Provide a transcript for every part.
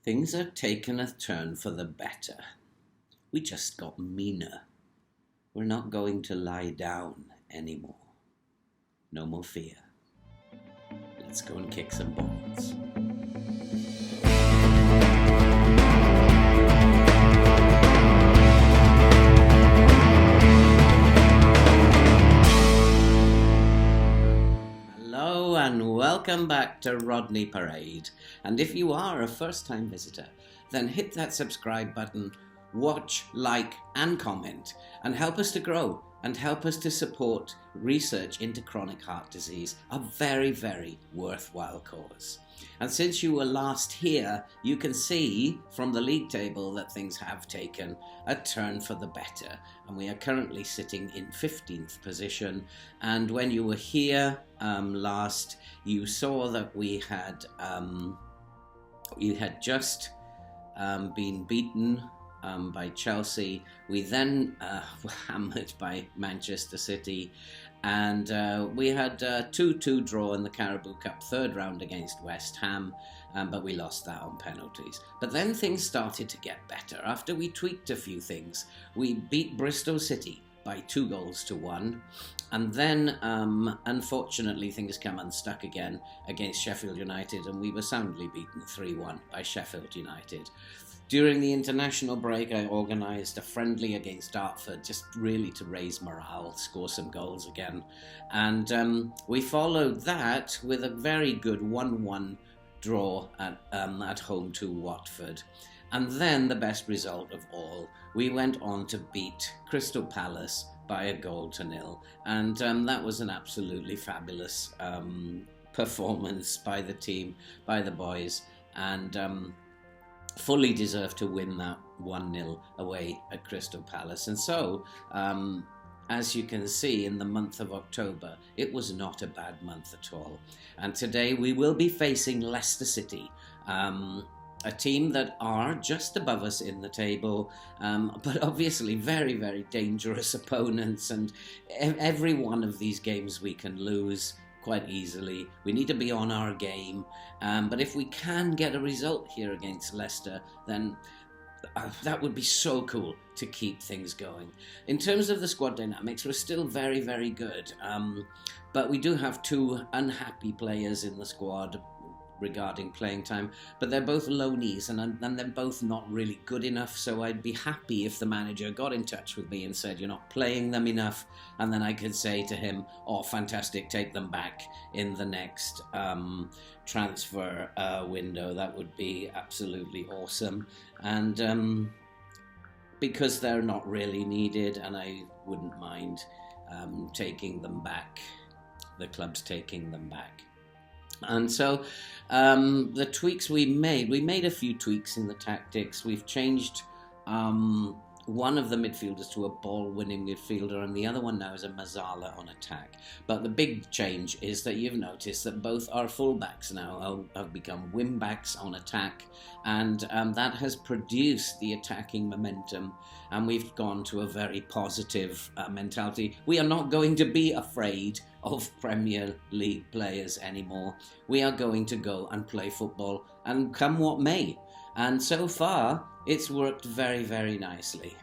Things are taking a turn for the better. We just got meaner. We're not going to lie down anymore. No more fear. Let's go and kick some balls. Hello and welcome back to Rodney Parade. And if you are a first-time visitor, then hit that subscribe button, watch, like and comment, and help us to grow and help us to support research into chronic heart disease, a very, very worthwhile cause. And since you were last here, you can see from the league table that things have taken a turn for the better. And we are currently sitting in 15th position. And when you were here last, you saw that we had just been beaten by Chelsea. We then were hammered by Manchester City, and we had a 2-2 draw in the Carabao Cup third round against West Ham, but we lost that on penalties. But then things started to get better. After we tweaked a few things, we beat Bristol City by 2-1, and then unfortunately things come unstuck again against Sheffield United, and we were soundly beaten 3-1 by Sheffield United. During the international break, I organised a friendly against Dartford, just really to raise morale, score some goals again. And we followed that with a very good 1-1 draw at home to Watford. And then the best result of all, we went on to beat Crystal Palace by 1-0. And that was an absolutely fabulous performance by the team, by the boys. And fully deserved to win that 1-0 away at Crystal Palace. And so, as you can see, in the month of October, it was not a bad month at all. And today we will be facing Leicester City, a team that are just above us in the table, but obviously very, very dangerous opponents. And every one of these games we can lose quite easily. We need to be on our game, but if we can get a result here against Leicester, then that would be so cool to keep things going. In terms of the squad dynamics, we're still very, very good, but we do have two unhappy players in the squad regarding playing time, but they're both loanies and they're both not really good enough, so I'd be happy if the manager got in touch with me and said, you're not playing them enough, and then I could say to him, oh fantastic, take them back in the next transfer window. That would be absolutely awesome, and because they're not really needed, and I wouldn't mind taking them back, the club's taking them back. And so the tweaks we made a few tweaks in the tactics. We've changed one of the midfielders to a ball-winning midfielder, and the other one now is a Mazzala on attack. But the big change is that you've noticed that both our fullbacks now have become wing-backs on attack, and that has produced the attacking momentum, and we've gone to a very positive mentality. We are not going to be afraid of Premier League players anymore. We are going to go and play football, and come what may. And so far, it's worked very, very nicely.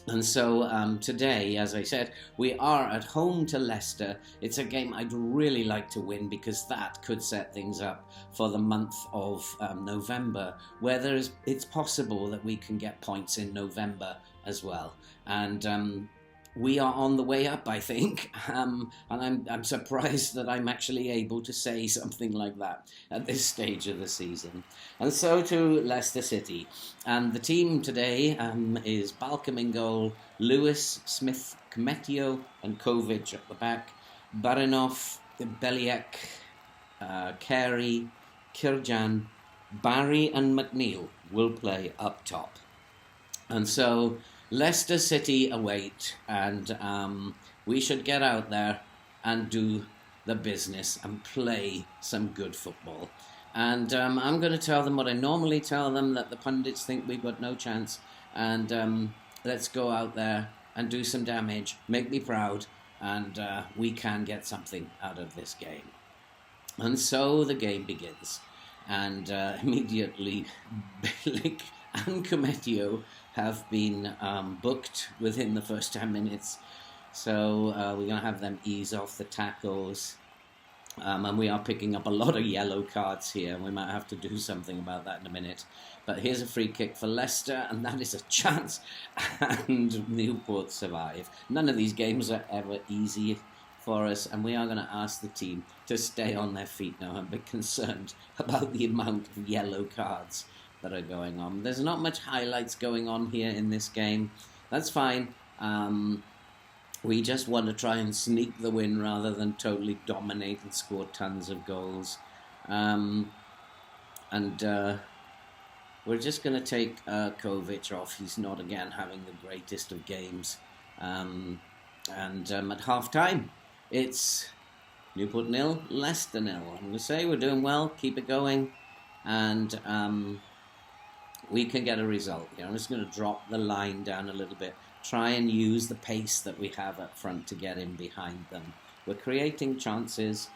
And so today, as I said, we are at home to Leicester. It's a game I'd really like to win, because that could set things up for the month of November, where it's possible that we can get points in November as well. And we are on the way up, I think, and I'm surprised that I'm actually able to say something like that at this stage of the season. And so to Leicester City, and the team today is Balcom in goal, Lewis, Smith, Kmetio and Kovic at the back, Barinov, Beliek, Carey, Kirjan, Barry and McNeil will play up top. And so Leicester City await, and we should get out there and do the business and play some good football. And I'm going to tell them what I normally tell them, that the pundits think we've got no chance, and let's go out there and do some damage, make me proud, and we can get something out of this game. And so the game begins. and immediately Bilic and Cometio have been booked within the first 10 minutes. So we're going to have them ease off the tackles. And we are picking up a lot of yellow cards here, and we might have to do something about that in a minute. But here's a free kick for Leicester, and that is a chance, and Newport survive. None of these games are ever easy for us, and we are going to ask the team to stay on their feet now and be concerned about the amount of yellow cards that are going on. There's not much highlights going on here in this game. That's fine. We just want to try and sneak the win rather than totally dominate and score tons of goals. We're just going to take Kovic off. He's not, again, having the greatest of games. At half-time, it's Newport 0, Leicester 0. I'm going to say we're doing well, keep it going, and we can get a result here. I'm just going to drop the line down a little bit. Try and use the pace that we have up front to get in behind them. We're creating chances,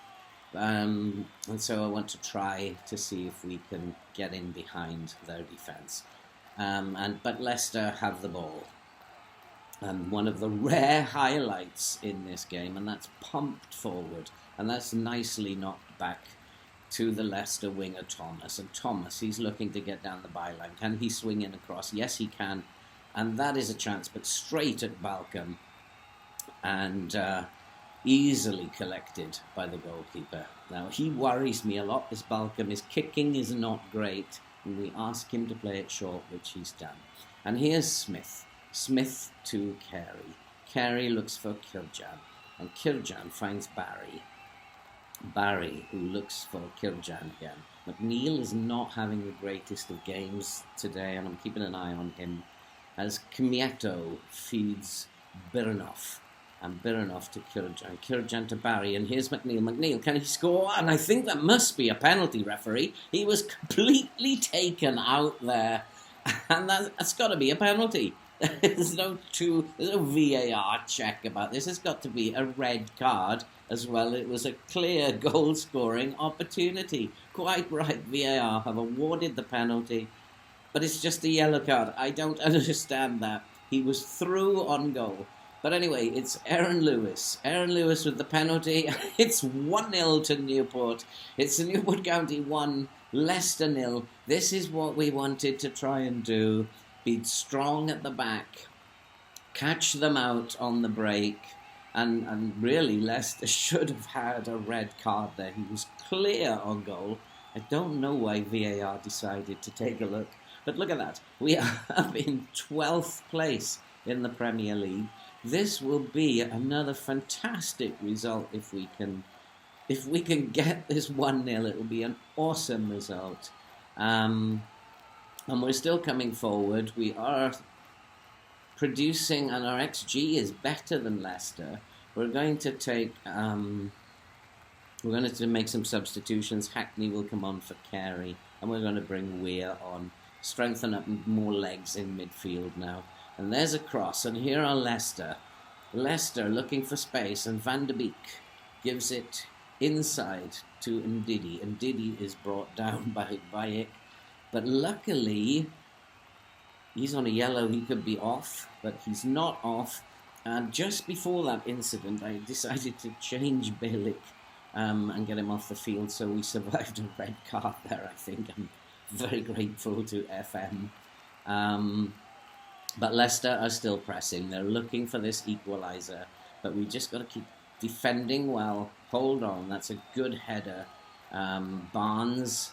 and so I want to try to see if we can get in behind their defence. But Leicester have the ball. And one of the rare highlights in this game, and that's pumped forward, and that's nicely knocked back to the Leicester winger Thomas. And Thomas, he's looking to get down the byline. Can he swing in across? Yes, he can. And that is a chance, but straight at Balcom, and easily collected by the goalkeeper. Now, he worries me a lot, this Balcom. His kicking is not great, and we ask him to play it short, which he's done. And here's Smith. Smith to Carey. Carey looks for Kirjan, and Kirjan finds Barry. Barry, who looks for Kirjan again. McNeil is not having the greatest of games today, and I'm keeping an eye on him, as Comieto feeds Biranov, and Biranov to Kirjan, Kirjan to Barry, and here's McNeil. McNeil, can he score? And I think that must be a penalty, referee. He was completely taken out there, and that's got to be a penalty. There's no VAR check about this. It's got to be a red card as well. It was a clear goal-scoring opportunity. Quite right, VAR have awarded the penalty, but it's just a yellow card. I don't understand that. He was through on goal. But anyway, it's Aaron Lewis. Aaron Lewis with the penalty. It's 1-0 to Newport. It's Newport County 1, Leicester 0. This is what we wanted to try and do. Be strong at the back. Catch them out on the break. And really, Leicester should have had a red card there. He was clear on goal. I don't know why VAR decided to take a look. But look at that. We are up in 12th place in the Premier League. This will be another fantastic result if we can get this 1-0. It will be an awesome result. And we're still coming forward. We are producing, and our XG is better than Leicester. We're going to take... we're going to make some substitutions. Hackney will come on for Carey, and we're going to bring Weir on. Strengthen up more legs in midfield now. And there's a cross, and here are Leicester. Leicester looking for space, and Van de Beek gives it inside to Ndidi. Ndidi is brought down by Bayek, but luckily he's on a yellow. He could be off, but he's not off. And just before that incident, I decided to change Bilic and get him off the field, so we survived a red card there, I think. I'm very grateful to FM. But Leicester are still pressing. They're looking for this equaliser, but we just got to keep defending well. Hold on, that's a good header. Barnes,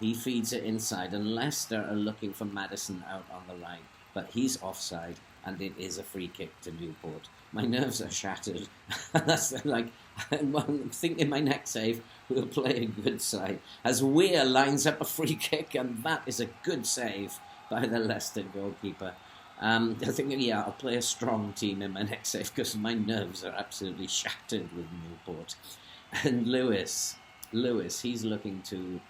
he feeds it inside, and Leicester are looking for Maddison out on the right, but he's offside, and it is a free kick to Newport. My nerves are shattered. That's like, I'm thinking my next save will play a good side, as Weir lines up a free kick, and that is a good save by the Leicester goalkeeper. I think, yeah, I'll play a strong team in my next save because my nerves are absolutely shattered with Newport. And Lewis, he's looking to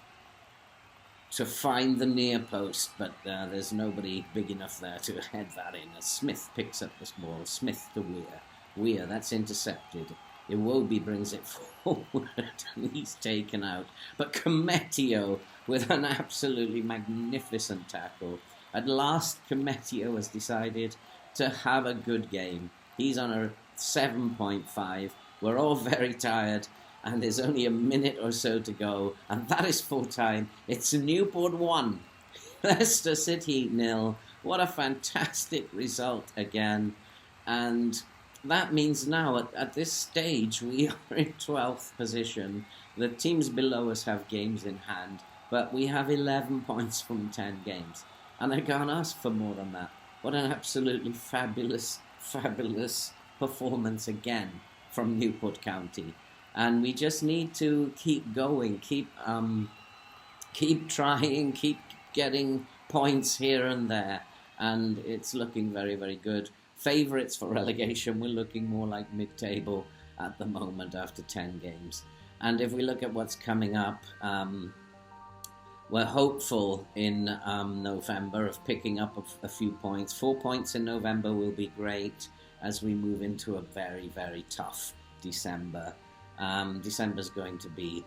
find the near post, but there's nobody big enough there to head that in. As Smith picks up this ball, Smith to Weir. Weir, that's intercepted. Iwobi brings it forward and he's taken out. But Cometio with an absolutely magnificent tackle. At last, Cometio has decided to have a good game. He's on a 7.5. We're all very tired, and there's only a minute or so to go, and that is full time. It's Newport 1, Leicester City 0. What a fantastic result again. And that means now, at this stage, we are in 12th position. The teams below us have games in hand, but we have 11 points from 10 games. And I can't ask for more than that. What an absolutely fabulous, fabulous performance again from Newport County. And we just need to keep going, keep trying, keep getting points here and there. And it's looking very, very good. Favourites for relegation, we're looking more like mid-table at the moment after 10 games. And if we look at what's coming up, we're hopeful in November of picking up a few points. 4 points in November will be great as we move into a very, very tough December. December's going to be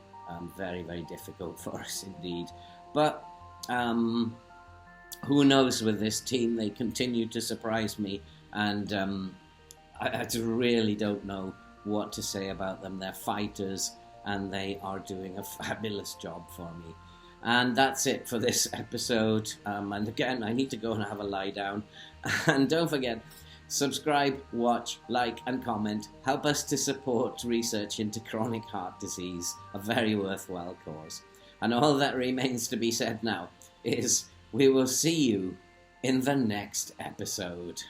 very, very difficult for us indeed. But who knows with this team? They continue to surprise me, and I really don't know what to say about them. They're fighters, and they are doing a fabulous job for me. And that's it for this episode. And again, I need to go and have a lie down. And don't forget, subscribe, watch, like, and comment. Help us to support research into chronic heart disease, a very worthwhile cause. And all that remains to be said now is we will see you in the next episode.